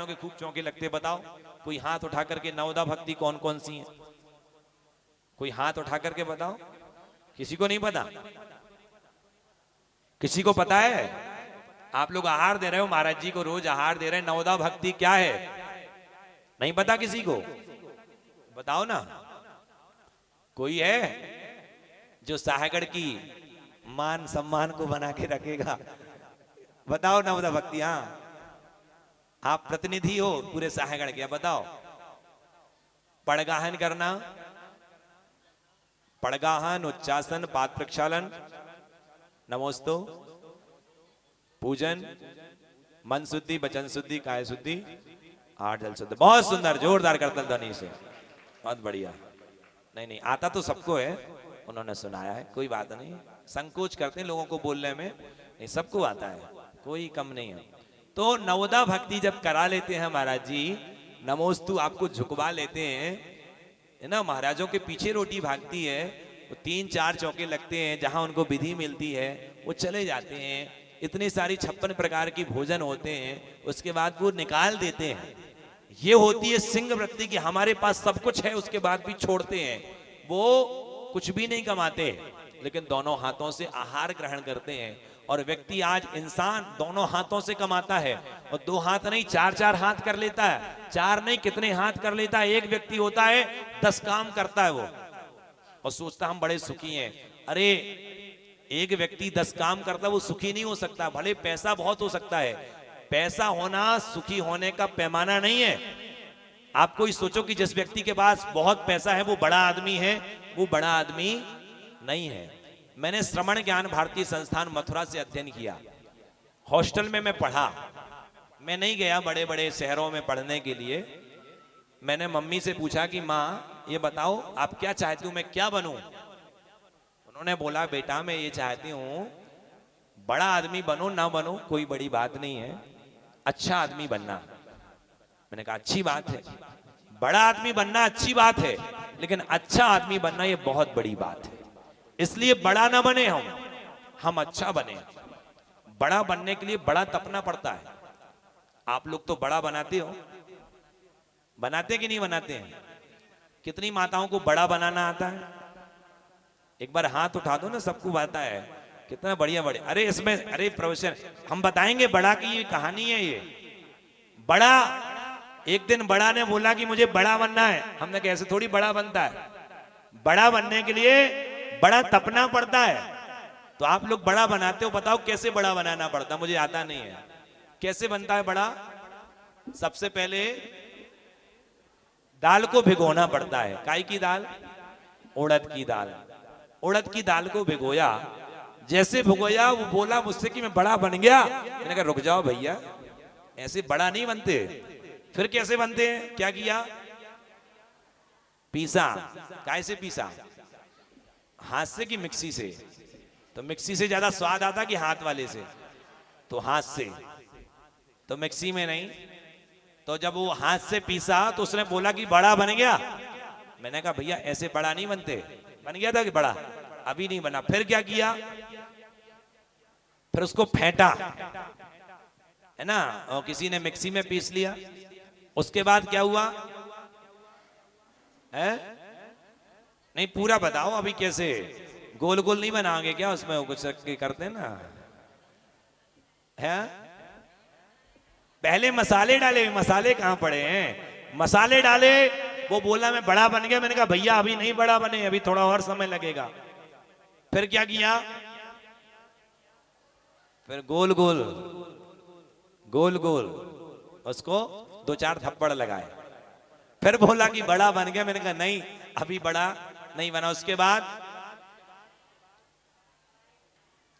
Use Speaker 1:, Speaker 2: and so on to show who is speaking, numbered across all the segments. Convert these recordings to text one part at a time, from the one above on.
Speaker 1: के खूब चौके लगते। बताओ कोई हाथ उठा करके नवदा भक्ति कौन कौन सी है? कोई हाथ उठा करके बताओ। किसी को नहीं पता? किसी को पता है? आप लोग आहार दे रहे हो, महाराज जी को रोज आहार दे रहे हैं। नवदा भक्ति क्या है? नहीं पता किसी को? बताओ ना। कोई है जो साहगढ़ की मान सम्मान को बना के रखेगा? बताओ नवदा भक्ति। हाँ, आप प्रतिनिधि हो पूरे साहगढ़ के। बताओ। पड़गाहन करना, पड़गाहन, उच्चासन, पाद प्रक्षालन, नमोस्तु, पूजन, मन शुद्धि, वचन शुद्धि, काय शुद्धि, आठ जल शुद्धि। बहुत सुंदर, जोरदार करतल ध्वनि से, बहुत बढ़िया। नहीं नहीं, आता तो सबको है, उन्होंने सुनाया है, कोई बात नहीं। संकोच करते हैं लोगों को बोलने में, नहीं सबको आता है, कोई कम नहीं है। तो नवदा भक्ति जब करा लेते हैं महाराज जी, नमोस्तु आपको झुकवा लेते हैं, है ना। महाराजों के पीछे रोटी भागती है, वो 3-4 चौके लगते हैं, जहां उनको विधि मिलती है वो चले जाते हैं। इतनी सारी 56 प्रकार की भोजन होते हैं, उसके बाद वो निकाल देते हैं। ये होती है सिंह वृत्ति की, हमारे पास सब कुछ है उसके बाद भी छोड़ते हैं। वो कुछ भी नहीं कमाते, लेकिन दोनों हाथों से आहार ग्रहण करते हैं। और व्यक्ति आज इंसान दोनों हाथों से कमाता है, और 2 हाथ नहीं 4-4 हाथ कर लेता है। 4 नहीं कितने हाथ कर लेता है। एक व्यक्ति होता है 10 काम करता है वो, और सोचता हम बड़े सुखी हैं। अरे एक व्यक्ति 10 काम करता है, वो सुखी नहीं हो सकता। भले पैसा बहुत हो सकता है, पैसा होना सुखी होने का पैमाना नहीं है। आप कोई सोचो कि जिस व्यक्ति के पास बहुत पैसा है वो बड़ा आदमी है, वो बड़ा आदमी नहीं है। मैंने श्रवण ज्ञान भारती संस्थान मथुरा से अध्ययन किया, हॉस्टल में मैं पढ़ा। मैं नहीं गया बड़े बड़े शहरों में पढ़ने के लिए। मैंने मम्मी से पूछा कि माँ ये बताओ आप क्या चाहती हो, मैं क्या बनूं? उन्होंने बोला बेटा मैं ये चाहती हूं बड़ा आदमी बनो, ना बनो कोई बड़ी बात नहीं है, अच्छा आदमी बनना। मैंने कहा अच्छी बात है, बड़ा आदमी बनना अच्छी बात है, लेकिन अच्छा आदमी बनना ये बहुत बड़ी बात है। इसलिए बड़ा ना बने हम अच्छा बने। बड़ा बनने के लिए बड़ा तपना पड़ता है। आप लोग तो बड़ा बनाते हो, बनाते कि नहीं बनाते हैं? कितनी माताओं को बड़ा बनाना आता है? एक बार हाथ उठा दो ना, सबको आता है। कितना बढ़िया बड़े। अरे इसमें अरे प्रोफेसर हम बताएंगे बड़ा की ये कहानी है। ये बड़ा, एक दिन बड़ा ने बोला कि मुझे बड़ा बनना है। हमने कहा ऐसे थोड़ी बड़ा बनता है, बड़ा बनने के लिए बड़ा तपना पड़ता है। तो आप लोग बड़ा बनाते हो, बताओ कैसे बड़ा बनाना पड़ता? मुझे आता नहीं है। कैसे बनता है बड़ा? सबसे पहले दाल को भिगोना पड़ता है। काय की दाल? उड़द की दाल। उड़द की दाल को भिगोया, जैसे भिगोया वो बोला मुझसे कि मैं बड़ा बन गया। मैंने कहा रुक जाओ भैया, ऐसे बड़ा नहीं बनते। फिर कैसे बनते हैं? क्या किया? पीसा। कैसे पीसा? हाथ से कि मिक्सी से? तो मिक्सी से ज्यादा स्वाद आता कि हाथ वाले से? तो हाथ से। तो मिक्सी में नहीं। तो जब वो हाथ से पीसा तो उसने बोला कि बड़ा बन गया। मैंने कहा भैया ऐसे बड़ा नहीं बनते। बन गया था कि बड़ा? अभी नहीं बना। फिर क्या किया? फिर उसको फेंटा, है ना, और किसी ने मिक्सी में पीस लिया। उसके बाद क्या हुआ है? नहीं पूरा बताओ अभी। कैसे? गोल गोल नहीं बनाओगे क्या उसमें? कुछ करते ना है। पहले मसाले डाले। मसाले कहां पड़े हैं? मसाले डाले। वो बोला मैं बड़ा बन गया। मैंने कहा भैया अभी नहीं बड़ा बने, अभी थोड़ा और समय लगेगा। फिर क्या किया? फिर गोल गोल गोल गोल उसको 2-4 थप्पड़ लगाए। फिर बोला कि बड़ा बन गया। मैंने कहा नहीं अभी बड़ा नहीं बना। उसके बाद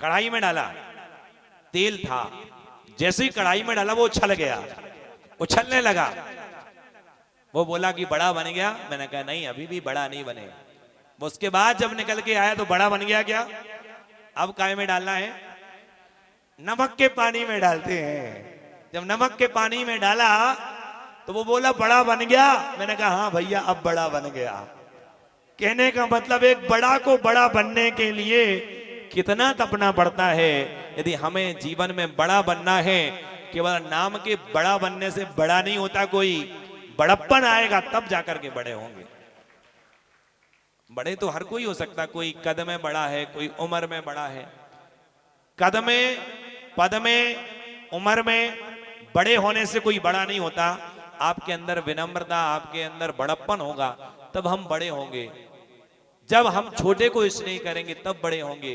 Speaker 1: कढ़ाई में डाला, तेल था, जैसे ही कढ़ाई में डाला वो उछल गया, उछलने लगा। वो बोला कि बड़ा बन गया। मैंने कहा नहीं अभी भी बड़ा नहीं बने। उसके बाद जब निकल के आया तो बड़ा बन गया। क्या? अब काय में डालना है? नमक के पानी में डालते हैं। जब नमक के पानी में डाला तो वो बोला बड़ा बन गया। मैंने कहा हाँ भैया अब बड़ा बन गया। कहने का मतलब एक बड़ा को बड़ा बनने के लिए कितना तपना पड़ता है। यदि हमें जीवन में बड़ा बनना है केवल नाम के बड़ा बनने से बड़ा नहीं होता कोई, बड़प्पन आएगा तब जाकर के बड़े होंगे। बड़े तो हर कोई हो सकता, कोई कद में बड़ा है, कोई उम्र में बड़ा है। कद में, पद में, उम्र में बड़े होने से कोई बड़ा नहीं होता। आपके अंदर विनम्रता, आपके अंदर बड़प्पन होगा तब हम बड़े होंगे। जब हम छोटे को स्नेह करेंगे तब बड़े होंगे।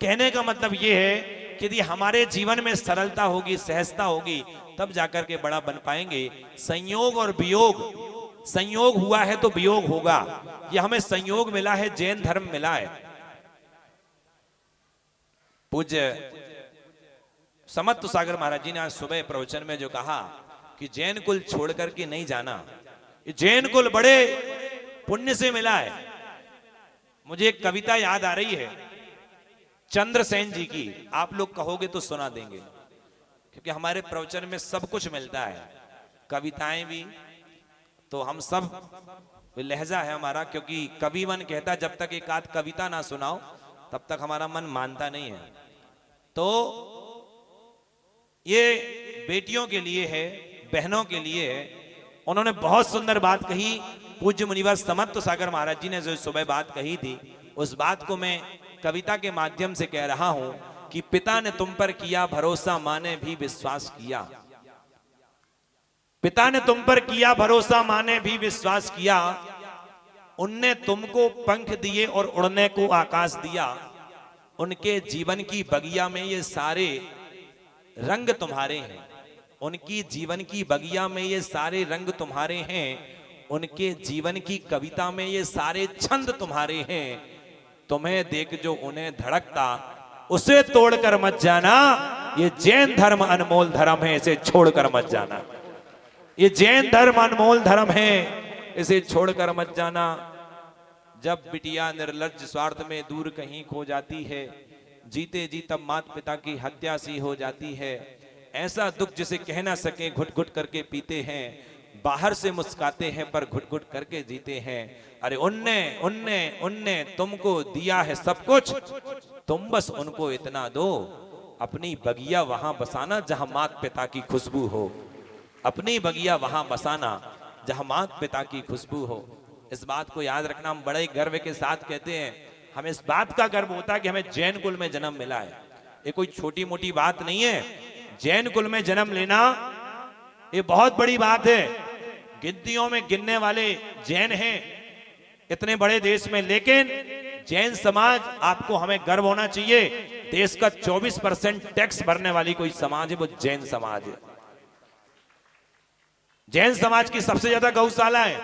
Speaker 1: कहने का मतलब यह है कि यदि हमारे जीवन में सरलता होगी, सहजता होगी, तब जाकर के बड़ा बन पाएंगे। संयोग और वियोग, संयोग हुआ है तो वियोग होगा। यह हमें संयोग मिला है, जैन धर्म मिला है। पूज्य समत्त सागर महाराज जी ने आज सुबह प्रवचन में जो कहा कि जैन कुल छोड़ करके नहीं जाना, ये जैन कुल बड़े पुण्य से मिला है। मुझे एक कविता याद आ रही है चंद्रसेन जी की, आप लोग कहोगे तो सुना देंगे, क्योंकि हमारे प्रवचन में सब कुछ मिलता है, कविताएं भी। तो हम सब लहजा है हमारा, क्योंकि कवि मन कहता जब तक एक आध कविता ना सुनाओ तब तक हमारा मन मानता नहीं है। तो ये बेटियों के लिए है, बहनों के लिए है। उन्होंने बहुत सुंदर बात कही। पूज्य मुनिवर समत्त सागर महाराज जी ने जो सुबह बात कही थी, उस बात को मैं कविता के माध्यम से कह रहा हूं कि पिता ने तुम पर किया भरोसा, माँ ने भी विश्वास किया। पिता ने तुम पर किया भरोसा, माँ ने भी विश्वास किया। उनने तुमको पंख दिए और उड़ने को आकाश दिया। उनके जीवन की बगिया में ये सारे रंग तुम्हारे हैं। उनकी जीवन की बगिया में ये सारे रंग तुम्हारे हैं। उनके जीवन की कविता में ये सारे छंद तुम्हारे हैं। तुम्हें देख जो उन्हें धड़कता, उसे तोड़कर मत जाना। ये जैन धर्म अनमोल धर्म है, इसे छोड़कर मत जाना। ये जैन धर्म अनमोल धर्म है, इसे छोड़कर मत जाना। जब बिटिया निर्लज्ज स्वार्थ में दूर कहीं खो जाती है, जीते जी तब मात पिता की हत्या सी हो जाती है। ऐसा दुख जिसे कह ना सके घुट घुट करके पीते हैं। बाहर से मुस्काते हैं पर घुट घुट करके जीते हैं। अरे उनने उनने उनने तुमको दिया है सब कुछ, तुम बस उनको इतना दो। अपनी बगिया वहां बसाना जहां मात पिता की खुशबू हो। अपनी बगिया वहां बसाना जहां मात पिता की खुशबू हो। इस बात को याद रखना। हम बड़े गर्व के साथ कहते हैं, हमें इस बात का गर्व होता है कि हमें जैन कुल में जन्म मिला है। ये कोई छोटी मोटी बात नहीं है। जैन कुल में जन्म लेना ये बहुत बड़ी बात है। गिनतियों में गिनने वाले जैन हैं इतने बड़े देश में, लेकिन जैन समाज, आपको हमें गर्व होना चाहिए, देश का 24% टैक्स भरने वाली कोई समाज है वो जैन समाज है। जैन समाज की सबसे ज्यादा गौशाला है।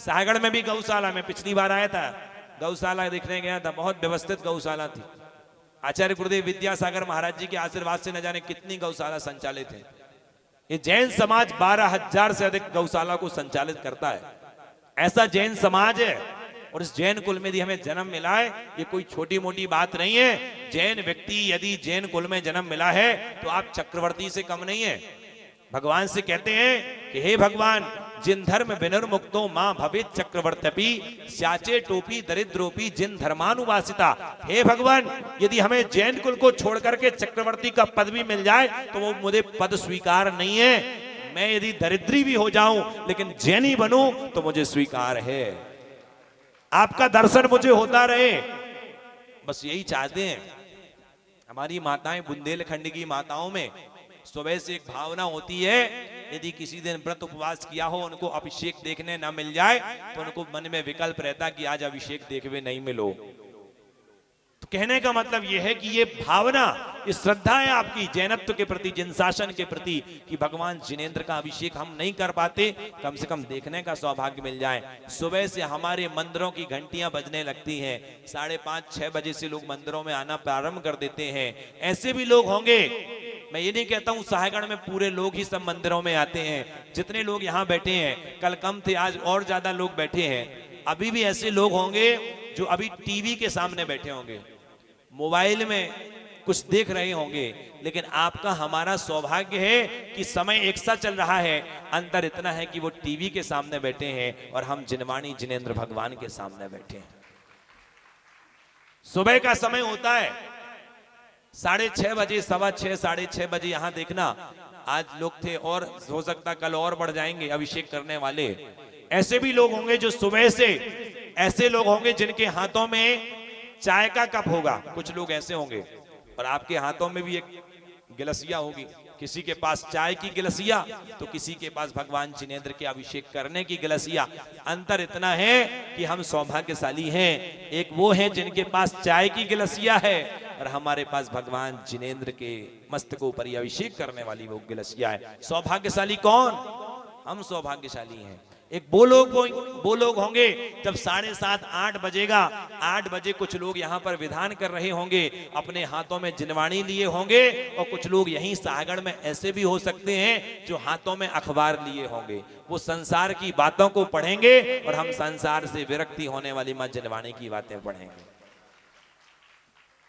Speaker 1: सागड़ में भी गौशाला, में पिछली बार आया था, गौशाला देखने गया था, बहुत व्यवस्थित गौशाला थी। आचार्य गुरुदेव विद्यासागर महाराज जी के आशीर्वाद से न जाने कितनी गौशाला संचालित है। ये जैन समाज 12,000 से अधिक गौशाला को संचालित करता है। ऐसा जैन समाज है, और इस जैन कुल में यदि हमें जन्म मिला है, ये कोई छोटी मोटी बात नहीं है। जैन व्यक्ति यदि जैन कुल में जन्म मिला है तो आप चक्रवर्ती से कम नहीं है। भगवान से कहते हैं कि हे भगवान, जिन धर्म विनिर्मुक्तो मां भवेत चक्रवर्ती स्याचे टोपी दरिद्रोपी जिन धर्मानुवासिता। हे भगवान, यदि हमें जैन कुल को छोड़ करके चक्रवर्ती का पद भी मिल जाए तो वो मुझे पद स्वीकार नहीं है। मैं यदि दरिद्री भी हो जाऊं लेकिन जैनी बनूं तो मुझे स्वीकार है। आपका दर्शन मुझे होता रहे, बस यही चाहते हैं। हमारी माताएं, बुंदेलखंड की माताओं में सुबह से एक भावना होती है, यदि किसी दिन व्रत उपवास किया हो, उनको अभिषेक देखने ना मिल जाए तो उनको मन में विकल्प रहता कि आज अभिषेक देखने नहीं मिलो। तो कहने का मतलब यह है कि ये भावना, ये श्रद्धा है आपकी जैनत्व के प्रति, जिन शासन के प्रति, कि भगवान जिनेंद्र का अभिषेक हम नहीं कर पाते, कम से कम देखने का सौभाग्य मिल जाए। सुबह से हमारे मंदिरों की घंटियां बजने लगती हैं। 5:30-6 बजे से लोग मंदिरों में आना प्रारंभ कर देते हैं। ऐसे भी लोग होंगे, मैं ये नहीं कहता हूं साहेगढ़ में पूरे लोग ही सब मंदिरों में आते हैं। जितने लोग यहाँ बैठे हैं, कल कम थे, आज और ज्यादा लोग बैठे हैं। अभी भी ऐसे लोग होंगे जो अभी टीवी के सामने बैठे होंगे, मोबाइल में कुछ देख रहे होंगे, लेकिन आपका हमारा सौभाग्य है कि समय एक सा चल रहा है। अंतर इतना है कि वो टीवी के सामने बैठे हैं और हम जिनवाणी जिनेंद्र भगवान के सामने बैठे हैं। सुबह का समय होता है 6:30 बजे, 6:15, 6:30 बजे। यहां देखना आज लोग थे और हो सकता कल और बढ़ जाएंगे अभिषेक करने वाले। ऐसे भी लोग होंगे जो सुबह से, ऐसे लोग होंगे जिनके हाथों में चाय का कप होगा, कुछ लोग ऐसे होंगे, और आपके हाथों में भी एक गिलसिया होगी। किसी के पास चाय की गिलसिया तो किसी के पास भगवान जिनेंद्र के अभिषेक करने की गिलसिया। अंतर इतना है कि हम सौभाग्यशाली हैं। एक वो है जिनके पास चाय की गिलसिया है और हमारे पास भगवान जिनेंद्र के मस्तकों पर अभिषेक करने वाली वो गिलसिया है। सौभाग्यशाली कौन? हम सौभाग्यशाली हैं। एक वो लोग होंगे जब 7:30 8 बजेगा, 8 बजे कुछ लोग यहाँ पर विधान कर रहे होंगे, अपने हाथों में जिनवाणी लिए होंगे, और कुछ लोग यहीं सागड़ में ऐसे भी हो सकते हैं जो हाथों में अखबार लिए होंगे। वो संसार की बातों को पढ़ेंगे और हम संसार से विरक्ति होने वाली मां जिनवाणी की बातें पढ़ेंगे।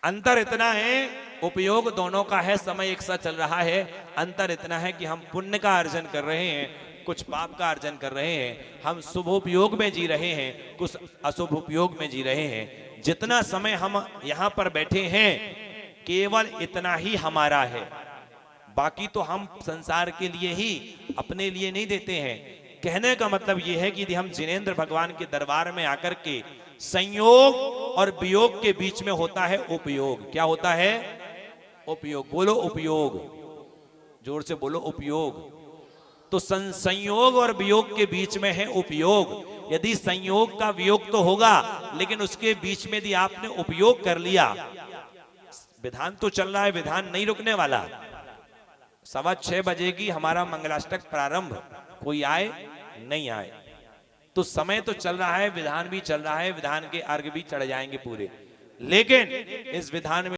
Speaker 1: अंतर इतना है, उपयोग दोनों का है, समय एक साथ चल रहा है। अंतर इतना है कि हम पुण्य का अर्जन कर रहे हैं, कुछ पाप का अर्जन कर रहे हैं। हम शुभ उपयोग में जी रहे हैं, कुछ अशुभ उपयोग में जी रहे हैं। जितना समय हम यहाँ पर बैठे हैं केवल इतना ही हमारा है, बाकी तो हम संसार के लिए ही, अपने लिए नहीं देते हैं। कहने का मतलब यह है कि यदि हम जिनेंद्र भगवान के दरबार में आकर के, संयोग और वियोग के बीच में होता है उपयोग। क्या होता है? उपयोग। बोलो उपयोग, जोर से बोलो उपयोग। तो संयोग और वियोग के बीच में है उपयोग। यदि संयोग का वियोग तो होगा, लेकिन उसके बीच में यदि आपने उपयोग कर लिया, विधान तो चल रहा है, विधान नहीं रुकने वाला। 6:15 बजेगी हमारा मंगलाष्टक प्रारंभ, कोई आए नहीं आए, तो समय तो चल रहा है, विधान भी चल रहा है, विधान के अर्घ भी चढ़ जाएंगे पूरे। लेकिन इस विधान में